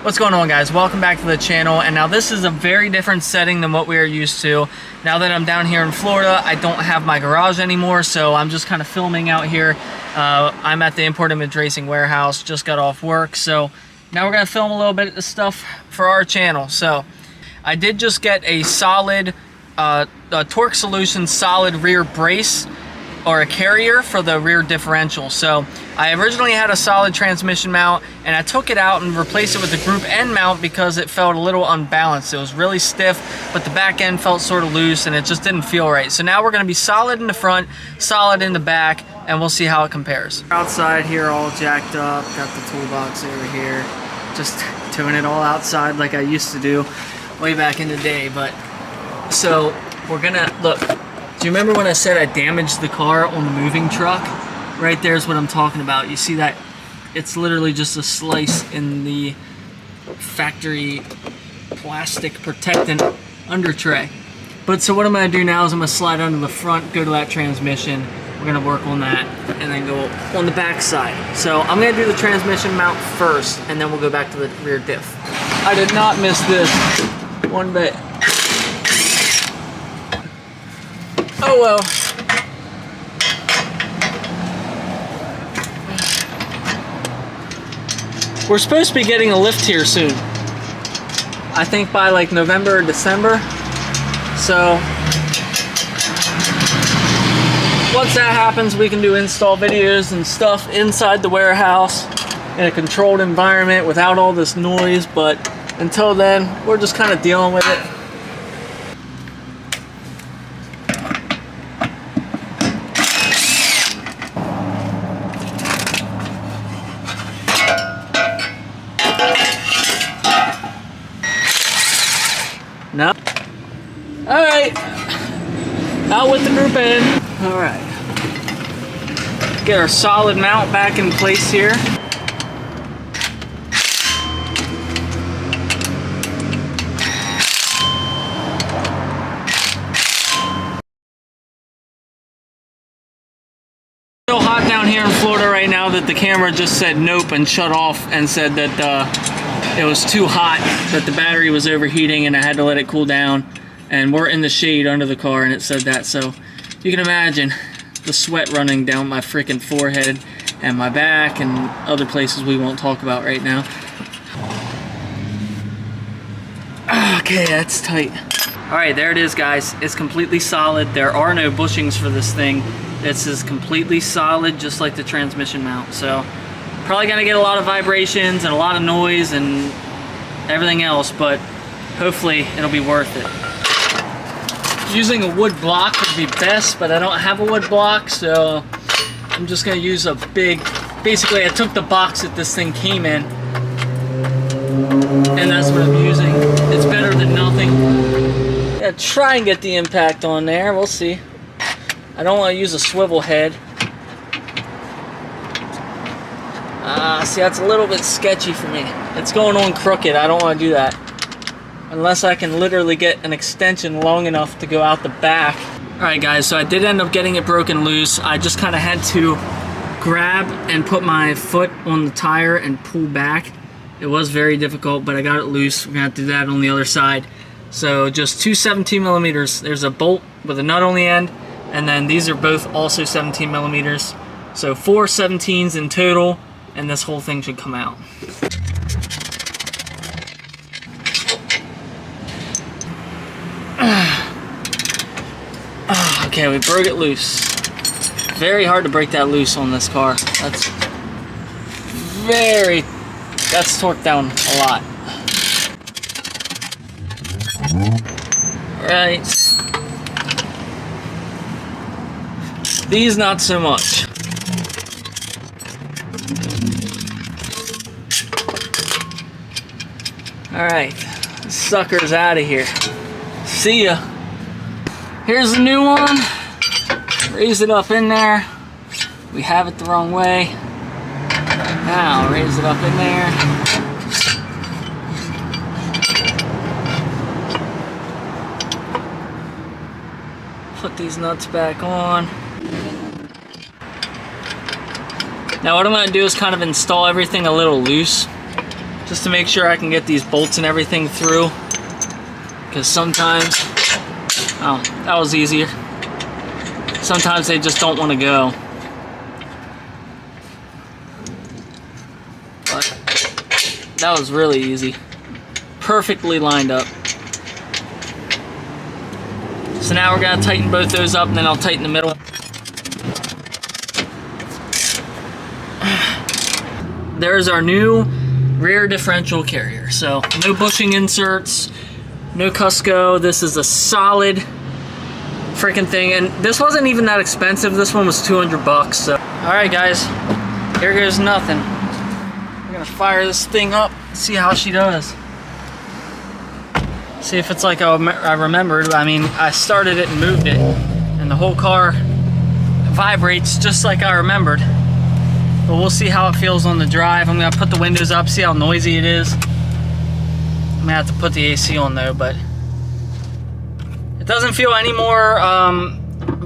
What's going on, guys? Welcome back to the channel. And now this is a very different setting than what we are used to. Now that I'm down here in Florida, I don't have my garage anymore, so I'm just kind of filming out here. I'm at the Import Image Racing warehouse, just got off work, so now we're gonna film a little bit of stuff for our channel. So I did just get a solid a Torque Solutions solid rear brace or a carrier for the rear differential. So I originally had a solid transmission mount and I took it out and replaced it with the group end mount because it felt a little unbalanced. It was really stiff, but the back end felt sort of loose and it just didn't feel right. So now we're going to be solid in the front, solid in the back, and we'll see how it compares. Outside here, all jacked up, got the toolbox over here, just doing it all outside like I used to do way back in the day. But so we're gonna look. Do you remember when I said I damaged the car on the moving truck? Right there's what I'm talking about. You see that? It's literally just a slice in the factory plastic protectant under tray. But so what I'm gonna do now is I'm gonna slide under the front, go to that transmission. We're gonna work on that and then go on the back side. So I'm gonna do the transmission mount first and then we'll go back to the rear diff. I did not miss this one bit. Oh well. We're supposed to be getting a lift here soon. I think by like November or December. So once that happens, we can do install videos and stuff inside the warehouse in a controlled environment without all this noise. But until then, we're just kind of dealing with it. No. All right. Out with the group end. All right. Get our solid mount back in place here. So hot down here in Florida right now that the camera just said nope and shut off and said that it was too hot, that the battery was overheating and I had to let it cool down. And we're in the shade under the car and it said that. So you can imagine the sweat running down my freaking forehead and my back and other places we won't talk about right now. Okay, that's tight. All right, there it is, guys. It's completely solid. There are no bushings for this thing. This is completely solid, just like the transmission mount. So probably gonna get a lot of vibrations and a lot of noise and everything else, but hopefully it'll be worth it. Using a wood block would be best, but I don't have a wood block, so I'm just gonna use a big, basically I took the box that this thing came in and that's what I'm using. It's better than nothing. Yeah, try and get the impact on there, we'll see. I don't want to use a swivel head. See, that's a little bit sketchy for me. It's going on crooked. I don't want to do that. Unless I can literally get an extension long enough to go out the back. Alright guys, so I did end up getting it broken loose. I just kind of had to grab and put my foot on the tire and pull back. It was very difficult, but I got it loose. We're going to have to do that on the other side. So just two 17 millimeters. There's a bolt with a nut on the end. And then these are both also 17 millimeters. So 4 17s in total. And this whole thing should come out. Okay, we broke it loose. Very hard to break that loose on this car. That's torqued down a lot. Right. These not so much. Alright, this sucker's out of here. See ya. Here's the new one. Raise it up in there. We have it the wrong way. Now, raise it up in there. Put these nuts back on. Now what I'm going to do is kind of install everything a little loose. just to make sure I can get these bolts and everything through, because sometimes, oh, that was easier. Sometimes they just don't want to go. But that was really easy. Perfectly lined up. So now we're gonna tighten both those up, and then I'll tighten the middle. There's our new rear differential carrier. So no bushing inserts, no Cusco. This is a solid freaking thing, and this wasn't even that expensive. This one was 200 bucks. So, all right, guys, here goes nothing. We're gonna fire this thing up, see how she does. See if it's like I remembered. I mean, I started it and moved it, and the whole car vibrates just like I remembered. But we'll see how it feels on the drive. I'm gonna put the windows up, see how noisy it is. I'm gonna have to put the AC on though, but it doesn't feel any more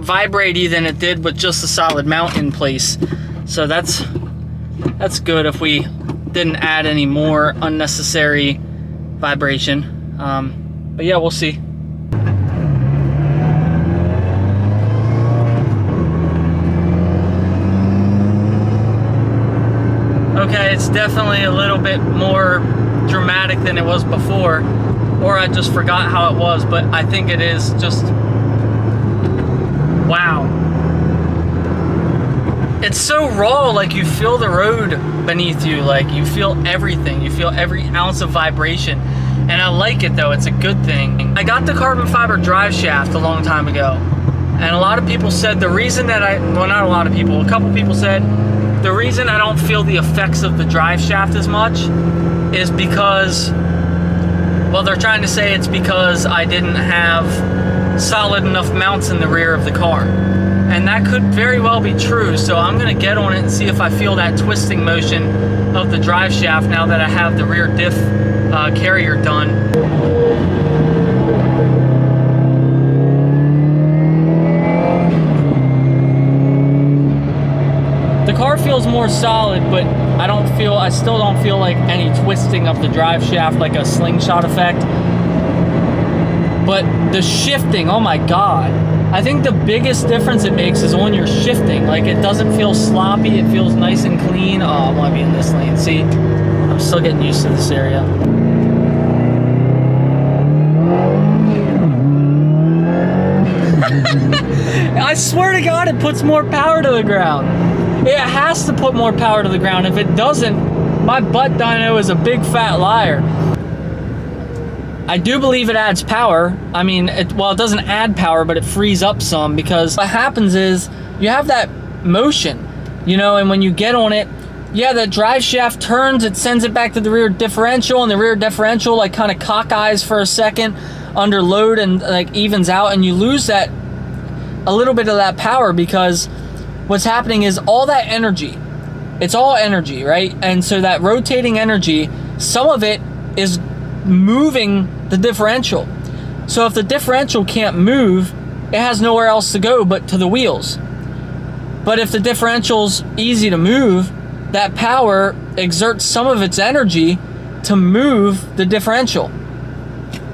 vibratey than it did with just a solid mount in place. So that's good if we didn't add any more unnecessary vibration. But yeah, we'll see. Okay, it's definitely a little bit more dramatic than it was before, or I just forgot how it was, but I think it is just, wow. It's so raw, like you feel the road beneath you, like you feel everything, you feel every ounce of vibration, and I like it though, it's a good thing. I got the carbon fiber drive shaft a long time ago, and a lot of people said the reason that well, not a lot of people, a couple people said, the reason I don't feel the effects of the drive shaft as much is because, well, they're trying to say it's because I didn't have solid enough mounts in the rear of the car. And that could very well be true, so I'm gonna get on it and see if I feel that twisting motion of the drive shaft now that I have the rear diff carrier done. The car feels more solid, but I still don't feel like any twisting of the drive shaft, like a slingshot effect. But the shifting, oh my God. I think the biggest difference it makes is on your shifting. Like, it doesn't feel sloppy, it feels nice and clean. Oh, I wanna be in this lane. See, I'm still getting used to this area. I swear to God, it puts more power to the ground. It has to put more power to the ground. If it doesn't, my butt dyno is a big fat liar. I do believe it adds power. I mean, well, it doesn't add power, but it frees up some, because what happens is you have that motion, you know, and when you get on it, yeah, the drive shaft turns, it sends it back to the rear differential, and the rear differential like kind of cockeyes for a second under load and like evens out, and you lose that, a little bit of that power, because what's happening is all that energy, it's all energy, right? And so that rotating energy, some of it is moving the differential. So if the differential can't move, it has nowhere else to go but to the wheels. But if the differential's easy to move, that power exerts some of its energy to move the differential.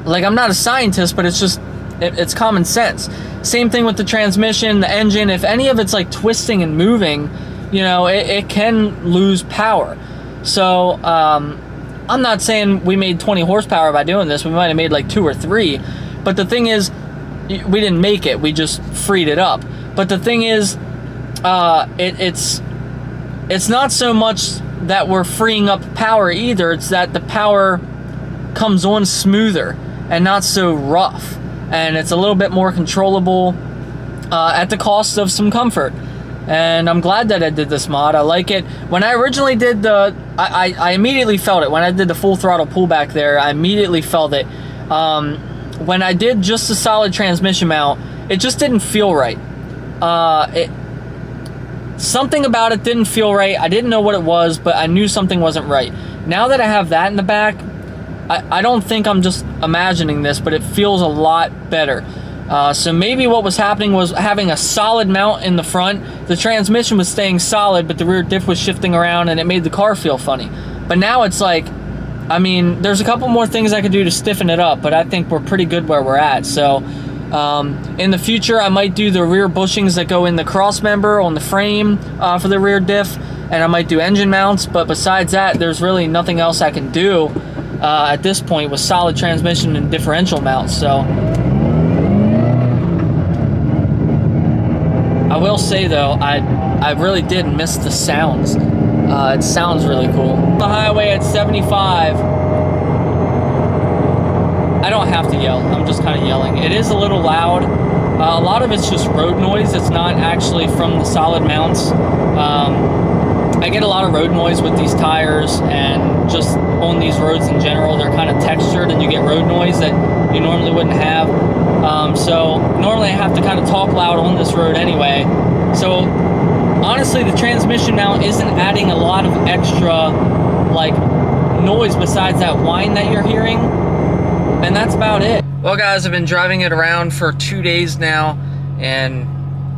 Like, I'm not a scientist, but it's just, it's common sense. Same thing with the transmission, the engine. If any of it's like twisting and moving, you know, it can lose power. So I'm not saying we made 20 horsepower by doing this. We might have made like 2 or 3. But the thing is, we didn't make it. We just freed it up. But the thing is, it's not so much that we're freeing up power either. It's that the power comes on smoother and not so rough. And it's a little bit more controllable at the cost of some comfort. And I'm glad that I did this mod. I like it. When I originally did I immediately felt it. When I did the full throttle pullback there, I immediately felt it. When I did just a solid transmission mount, it just didn't feel right. Something about it didn't feel right. I didn't know what it was, but I knew something wasn't right. Now that I have that in the back, I don't think I'm just imagining this, but it feels a lot better. So maybe what was happening was having a solid mount in the front. The transmission was staying solid, but the rear diff was shifting around and it made the car feel funny. But now it's like, I mean, there's a couple more things I could do to stiffen it up, but I think we're pretty good where we're at. So in the future, I might do the rear bushings that go in the cross member on the frame for the rear diff, and I might do engine mounts. But besides that, there's really nothing else I can do at this point with solid transmission and differential mounts. So I will say though, I really did miss the sounds. It sounds really cool. The highway at 75, I don't have to yell, I'm just kind of yelling. It is a little loud. A lot of it's just road noise. It's not actually from the solid mounts. I get a lot of road noise with these tires, and just on these roads in general, they're kind of textured and you get road noise that you normally wouldn't have. So normally I have to kind of talk loud on this road anyway. So honestly, the transmission mount isn't adding a lot of extra like noise besides that whine that you're hearing, and that's about it. Well guys, I've been driving it around for 2 days now and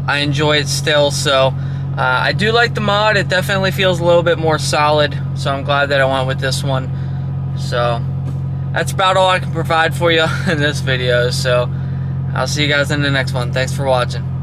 I enjoy it still. So I do like the mod. It definitely feels a little bit more solid, so I'm glad that I went with this one. So that's about all I can provide for you in this video. So I'll see you guys in the next one. Thanks for watching.